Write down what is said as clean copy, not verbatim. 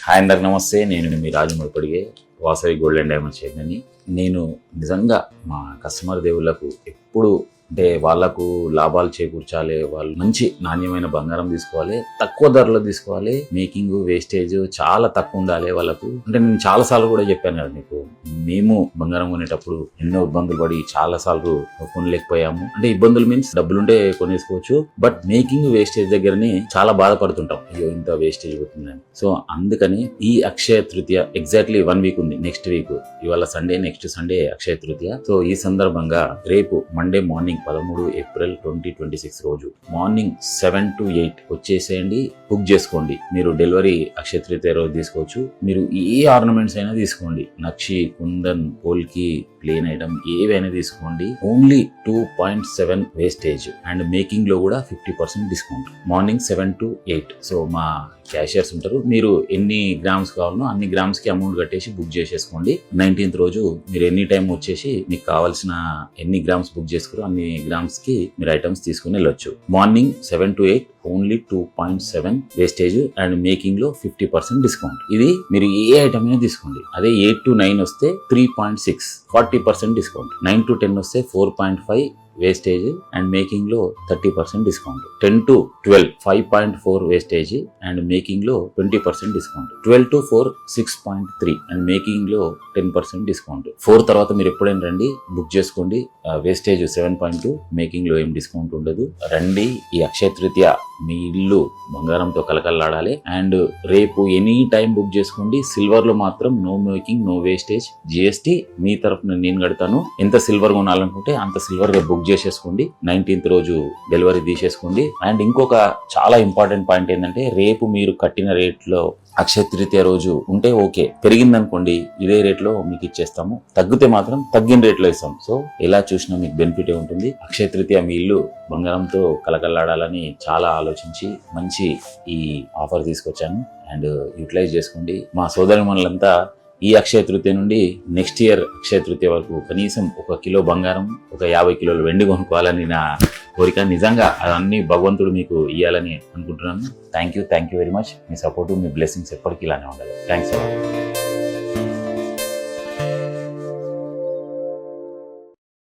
Hi అందరికి నమస్తే. నేను మీ రాజమూడిపడిగే వాసవి గోల్డ్ అండ్ డైమండ్స్ చైర్మన్ని. నేను నిజంగా మా కస్టమర్ దేవుళ్లకు ఎప్పుడు అంటే వాళ్ళకు లాభాలు చేకూర్చాలి, వాళ్ళు మంచి నాణ్యమైన బంగారం తీసుకోవాలి, తక్కువ ధరలో తీసుకోవాలి, మేకింగ్ వేస్టేజ్ చాలా తక్కువ ఉండాలి వాళ్ళకు. అంటే నేను చాలా సార్లు కూడా చెప్పాను కదా మీకు, మేము బంగారం కొనేటప్పుడు ఎన్నో ఇబ్బందులు పడి చాలా సార్లు కొనలేకపోయాము. అంటే ఇబ్బందులు మీన్స్ డబ్బులుంటే కొనేసుకోవచ్చు, బట్ మేకింగ్ వేస్టేజ్ దగ్గరని చాలా బాధపడుతుంటాం, అయ్యో ఇంత వేస్టేజ్ పోతుందని. సో అందుకని ఈ అక్షయ తృతీయ ఎగ్జాక్ట్లీ 1 వీక్ ఉంది, నెక్స్ట్ వీక్. ఇవాళ Sunday, next Sunday Akshaya Tritiya. So ఈ సందర్భంగా రేపు మండే మార్నింగ్ 13 ఏప్రిల్ 2026 రోజు మార్నింగ్ 7 to 8 వచ్చేసేయండి, బుక్ చేసుకోండి. మీరు డెలివరీ అక్షయ తృతీయ రోజు తీసుకోవచ్చు. మీరు ఏ ఆర్నమెంట్స్ అయినా తీసుకోండి, నక్షి, కుందన్, పోల్కి, ప్లేన్ ఐటమ్ ఏవైనా తీసుకోండి. ఓన్లీ 2.7 వేస్టేజ్ అండ్ మేకింగ్ లో కూడా 50% డిస్కౌంట్. Morning 7 to 8. సో మా క్యాషియర్స్ ఉంటారు, మీరు ఎన్ని గ్రామ్స్ కావాలనో అన్ని గ్రామ్స్ కి అమౌంట్ కట్టేసి బుక్ చేసేసుకోండి. 19th రోజు మీరు ఎనీ టైం వచ్చేసి మీకు కావాల్సిన ఎన్ని గ్రామ్స్ బుక్ చేసుకోరో అన్ని గ్రామ్స్ కి మీరు ఐటమ్స్ తీసుకుని వెళ్ళొచ్చు. Morning 7 to 8 only 2.7 wastage and making లో 50% డిస్కౌంట్. ఇది మీరు ఏ ఐటమ్ అయినా తీసుకోండి. అదే 8 to 9 వస్తే 3.6 40% డిస్కౌంట్. 9 to 10 వస్తే 4.5 వేస్టేజ్ అండ్ మేకింగ్ లో 30% discount. 10 to 12 5.4 wastage and making లో 20% డిస్కౌంట్. 12 to 4 6.3 అండ్ మేకింగ్ లో 10% డిస్కౌంట్. 4 తర్వాత మీరు ఎప్పుడైనా రండి, బుక్ చేసుకోండి. వేస్టేజ్ 7.2, మేకింగ్ లో ఏం డిస్కౌంట్ ఉండదు. రండి, ఈ అక్షయ తృతీయ మీ ఇల్లు బంగారంతో కలకల్లాడాలి. అండ్ రేపు ఎనీ టైం బుక్ చేసుకోండి. సిల్వర్ లో మాత్రం no making, no wastage. GST మీ తరఫున నేను కడతాను. ఎంత సిల్వర్ కొనాలనుకుంటే అంత సిల్వర్ బుక్ చేసేసుకోండి. 19th రోజు డెలివరీ తీసేసుకోండి. అండ్ ఇంకొక చాలా ఇంపార్టెంట్ పాయింట్ ఏంటంటే, రేపు మీరు కట్టిన రేట్ లో అక్షయ తృతీయ రోజు ఉంటే ఓకే, పెరిగిందనుకోండి ఇదే రేట్ లో మీకు ఇచ్చేస్తాము, తగ్గితే మాత్రం తగ్గిన రేట్ లో ఇస్తాం. సో ఎలా చూసినా మీకు బెనిఫిట్ ఉంటుంది. అక్షయ తృతీయ మీ ఇల్లు బంగారంతో కలకల్లాడాలని చాలా ఆలోచించి మంచి ఈ ఆఫర్ తీసుకొచ్చాను. అండ్ యూటిలైజ్ చేసుకోండి. మా సోదరిమణులంతా ఈ అక్షయ తృతీయ నుండి నెక్స్ట్ ఇయర్ అక్షయ తృతీయ వరకు కనీసం 1 కిలో బంగారం, 50 కిలోలు వెండి కొనుక్కోవాలని నా కోరిక. నిజంగా అదన్నీ భగవంతుడు మీకు ఇవ్వాలని అనుకుంటున్నాను. Thank you very much. Me support, me blessings ఎప్పటికీ ఇలానే ఉండాలి. థ్యాంక్స్.